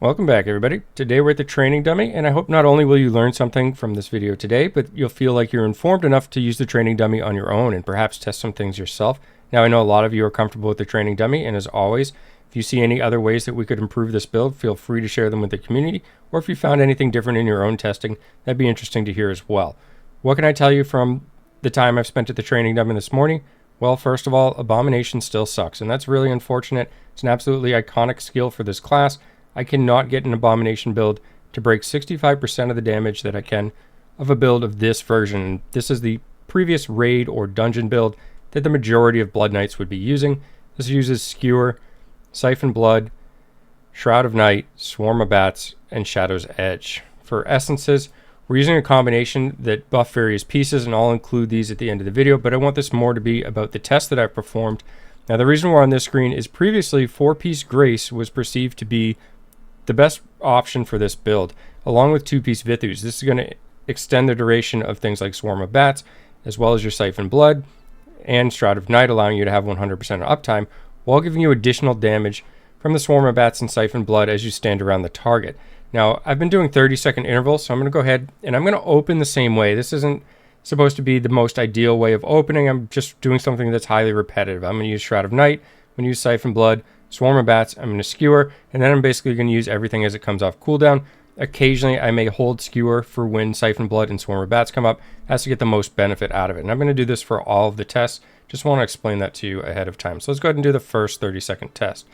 Welcome back, everybody. Today we're at the training dummy, and I hope not only will you learn something from this video today, but you'll feel like you're informed enough to use the training dummy on your own and perhaps test some things yourself. Now, I know a lot of you are comfortable with the training dummy, and as always, if you see any other ways that we could improve this build, feel free to share them with the community, or if you found anything different in your own testing, that'd be interesting to hear as well. What can I tell you from the time I've spent at the training dummy this morning? Well, first of all, Abomination still sucks, and that's really unfortunate. It's an absolutely iconic skill for this class. I cannot get an Abomination build to break 65% of the damage that I can of a build of this version. This is the previous raid or dungeon build that the majority of Blood Knights would be using. This uses Skewer, Siphon Blood, Shroud of Night, Swarm of Bats, and Shadow's Edge. For essences, we're using a combination that buff various pieces, and I'll include these at the end of the video, but I want this more to be about the test that I've performed. Now, the reason we're on this screen is previously 4-piece Grace was perceived to be the best option for this build, along with 2-piece Vithus. This is going to extend the duration of things like Swarm of Bats, as well as your Siphon Blood and Shroud of Night, allowing you to have 100% uptime, while giving you additional damage from the Swarm of Bats and Siphon Blood as you stand around the target. Now, I've been doing 30-second intervals, so I'm going to go ahead and I'm going to open the same way. This isn't supposed to be the most ideal way of opening. I'm just doing something that's highly repetitive. I'm going to use Shroud of Night, I'm going to use Siphon Blood, Swarm of Bats, I'm going to Skewer, and then I'm basically going to use everything as it comes off cooldown. Occasionally, I may hold Skewer for when Siphon Blood and Swarm of Bats come up, as to get the most benefit out of it. And I'm going to do this for all of the tests. Just want to explain that to you ahead of time. So let's go ahead and do the first 30-second test.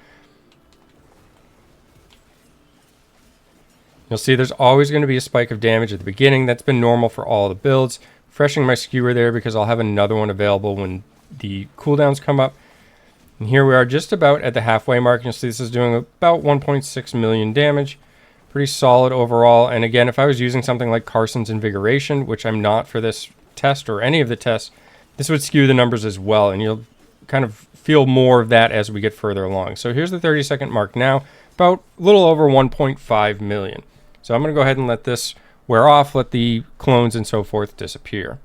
You'll see there's always going to be a spike of damage at the beginning. That's been normal for all the builds. Freshening my Skewer there because I'll have another one available when the cooldowns come up. And here we are just about at the halfway mark. You'll see this is doing about 1.6 million damage. Pretty solid overall. And again, if I was using something like Carson's Invigoration, which I'm not for this test or any of the tests, this would skew the numbers as well. And you'll kind of feel more of that as we get further along. So here's the 30-second mark now, about a little over 1.5 million. So I'm going to go ahead and let this wear off, let the clones and so forth disappear.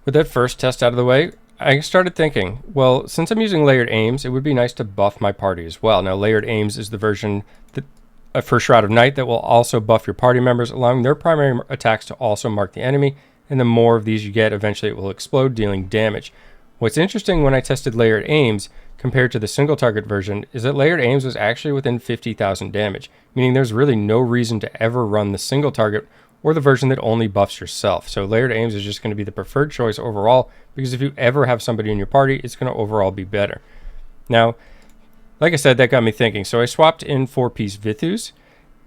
With that first test out of the way, I started thinking, well, since I'm using layered aims, it would be nice to buff my party as well. Now, layered aims is the version that, for Shroud of Night that will also buff your party members, allowing their primary attacks to also mark the enemy, and the more of these you get, eventually it will explode, dealing damage. What's interesting when I tested layered aims compared to the single target version is that layered aims was actually within 50,000 damage, meaning there's really no reason to ever run the single target or the version that only buffs yourself. So layered aims is just going to be the preferred choice overall, because if you ever have somebody in your party, it's going to overall be better. Now, like I said, that got me thinking. So I swapped in 4-piece Vithus,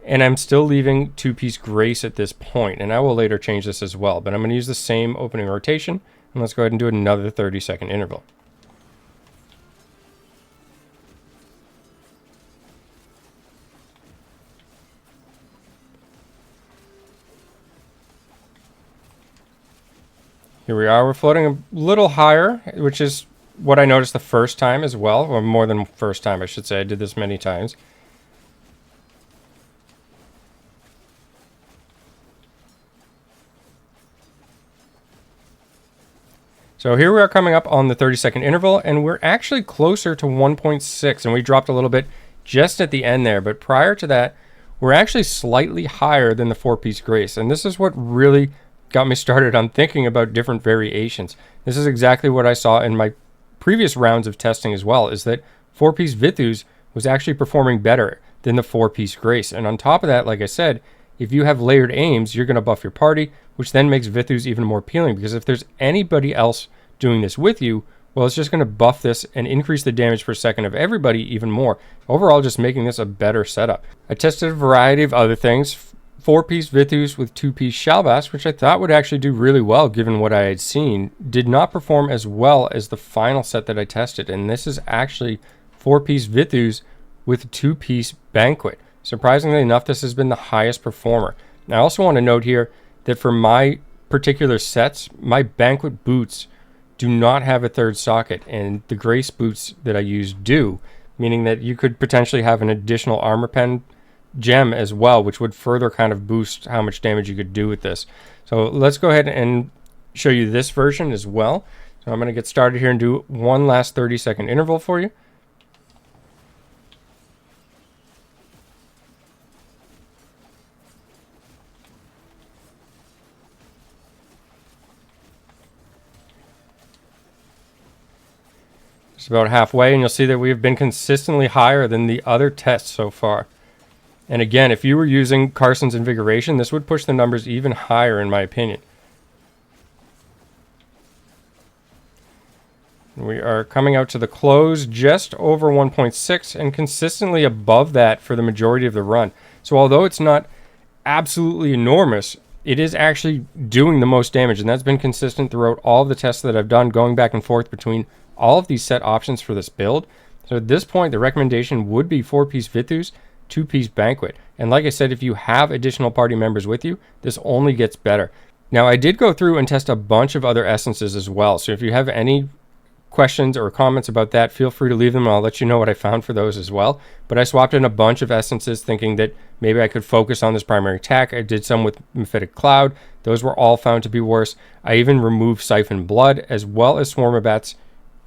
and I'm still leaving 2-piece Grace at this point, and I will later change this as well. But I'm going to use the same opening rotation, and let's go ahead and do another 30-second interval. Here we are, we're floating a little higher, which is what I noticed the first time as well, or more than first time, I should say. I did this many times. So here we are coming up on the 30-second interval, and we're actually closer to 1.6, and we dropped a little bit just at the end there, but prior to that, we're actually slightly higher than the 4-piece Grace, and this is what really got me started on thinking about different variations. This is exactly what I saw in my previous rounds of testing as well, is that 4-piece Vithus was actually performing better than the 4-piece Grace. And on top of that, like I said, if you have layered aims, you're going to buff your party, which then makes Vithus even more appealing, because if there's anybody else doing this with you, well, it's just going to buff this and increase the damage per second of everybody even more. Overall, just making this a better setup. I tested a variety of other things. 4-piece Vithus with 2-piece Shal'baas, which I thought would actually do really well given what I had seen, did not perform as well as the final set that I tested. And this is actually 4-piece Vithus with 2-piece Banquet. Surprisingly enough, this has been the highest performer. Now, I also want to note here that for my particular sets, my Banquet boots do not have a third socket, and the Grace boots that I use do, meaning that you could potentially have an additional armor pen gem as well, which would further kind of boost how much damage you could do with this. So let's go ahead and show you this version as well. So I'm going to get started here and do one last 30-second interval for you. just about halfway, and you'll see that we have been consistently higher than the other tests so far. And again, if you were using Carson's Invigoration, this would push the numbers even higher in my opinion. We are coming out to the close just over 1.6 and consistently above that for the majority of the run. So although it's not absolutely enormous, it is actually doing the most damage, and that's been consistent throughout all of the tests that I've done, going back and forth between all of these set options for this build. So at this point, the recommendation would be 4-piece Vithus, 2-piece Banquet. And like I said, if you have additional party members with you, this only gets better. Now, I did go through and test a bunch of other essences as well. So if you have any questions or comments about that, feel free to leave them and I'll let you know what I found for those as well. But I swapped in a bunch of essences thinking that maybe I could focus on this primary attack. I did some with Mephitic Cloud. Those were all found to be worse. I even removed Siphon Blood as well as Swarm of Bats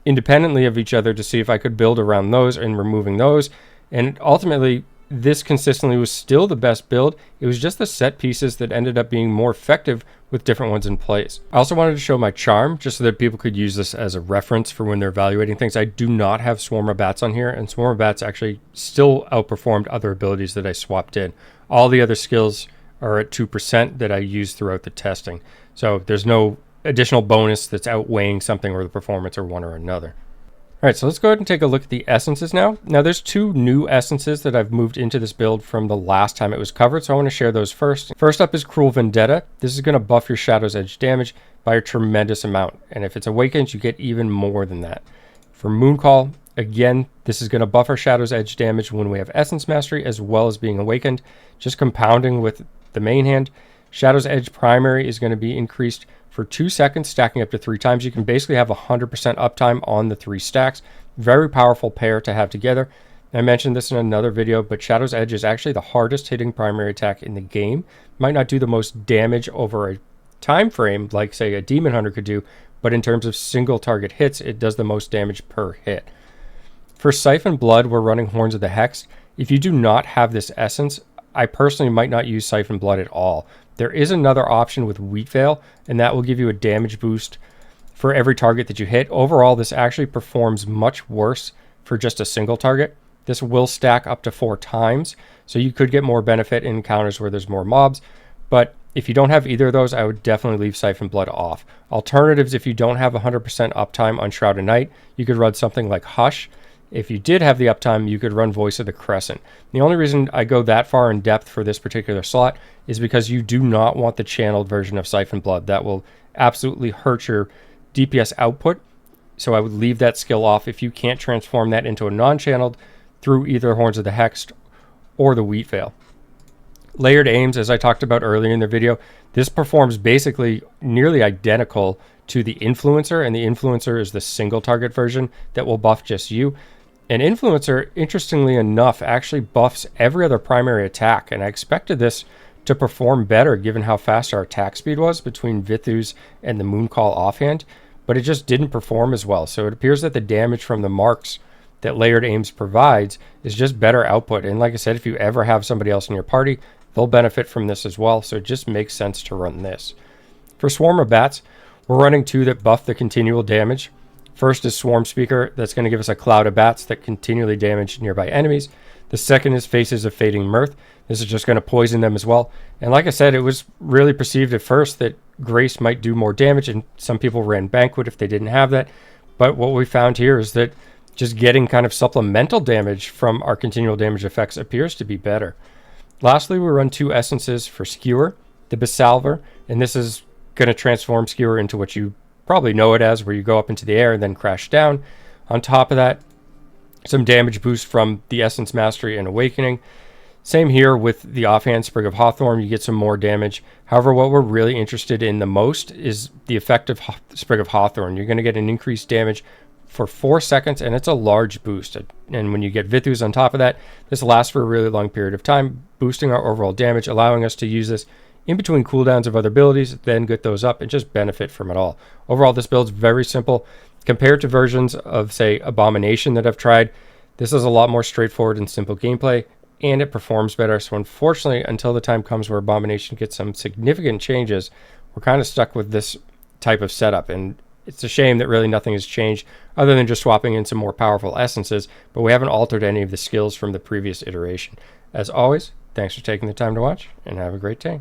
independently of each other to see if I could build around those and removing those. And ultimately, this consistently was still the best build. It was just the set pieces that ended up being more effective with different ones in place. I also wanted to show my charm just so that people could use this as a reference for when they're evaluating things. I do not have Swarm of Bats on here, and Swarm of Bats actually still outperformed other abilities that I swapped in. All the other skills are at 2% that I used throughout the testing. So there's no additional bonus that's outweighing something or the performance or one or another. All right, so let's go ahead and take a look at the essences now. Now, there's 2 new essences that I've moved into this build from the last time it was covered, so I want to share those first. First up is Cruel Vendetta. This is going to buff your Shadow's Edge damage by a tremendous amount, and if it's awakened, you get even more than that. For Mooncall, again, this is going to buff our Shadow's Edge damage when we have Essence Mastery as well as being awakened, just compounding with the main hand. Shadow's Edge primary is going to be increased for 2 seconds, stacking up to 3 times. You can basically have 100% uptime on the 3 stacks. Very powerful pair to have together. I mentioned this in another video, but Shadow's Edge is actually the hardest hitting primary attack in the game. Might not do the most damage over a time frame like, say, a Demon Hunter could do, but in terms of single target hits, it does the most damage per hit. For Siphon Blood, we're running Horns of the Hex. If you do not have this essence, I personally might not use Siphon Blood at all. There is another option with Wheat Veil, and that will give you a damage boost for every target that you hit. Overall, this actually performs much worse for just a single target. This will stack up to 4 times, so you could get more benefit in encounters where there's more mobs. But if you don't have either of those, I would definitely leave Siphon Blood off. Alternatives, if you don't have 100% uptime on Shrouded Night, you could run something like Hush. If you did have the uptime, you could run Voice of the Crescent. The only reason I go that far in depth for this particular slot is because you do not want the channeled version of Siphon Blood. That will absolutely hurt your DPS output. So I would leave that skill off if you can't transform that into a non-channeled through either Horns of the Hex or the Wheat Veil. Layered Aims, as I talked about earlier in the video, this performs basically nearly identical to the Influencer, and the Influencer is the single target version that will buff just you. And Influencer, interestingly enough, actually buffs every other primary attack, and I expected this to perform better given how fast our attack speed was between Vithus and the Mooncall offhand, but it just didn't perform as well. So it appears that the damage from the marks that Layered Aims provides is just better output. And like I said, if you ever have somebody else in your party, they'll benefit from this as well, so it just makes sense to run this. For Swarm of Bats, we're running 2 that buff the continual damage. First is Swarm Speaker, that's going to give us a cloud of bats that continually damage nearby enemies. The second is Faces of Fading Mirth. This is just going to poison them as well. And like I said, it was really perceived at first that Grace might do more damage, and some people ran Banquet if they didn't have that. But what we found here is that just getting kind of supplemental damage from our continual damage effects appears to be better. Lastly, we run 2 essences for Skewer, the Besalver, and this is going to transform Skewer into what you probably know it as, where you go up into the air and then crash down. On top of that, some damage boost from the Essence Mastery and Awakening. Same here with the offhand Sprig of Hawthorn, you get some more damage. However, what we're really interested in the most is the effect of Sprig of Hawthorn. You're going to get an increased damage for 4 seconds, and it's a large boost. And when you get Vithus on top of that, this lasts for a really long period of time, boosting our overall damage, allowing us to use this in between cooldowns of other abilities, then get those up and just benefit from it all. Overall, this build's very simple. Compared to versions of, say, Abomination that I've tried, this is a lot more straightforward and simple gameplay, and it performs better. So unfortunately, until the time comes where Abomination gets some significant changes, we're kind of stuck with this type of setup. And It's a shame that really nothing has changed other than just swapping in some more powerful essences, but we haven't altered any of the skills from the previous iteration. As always, thanks for taking the time to watch, and have a great day.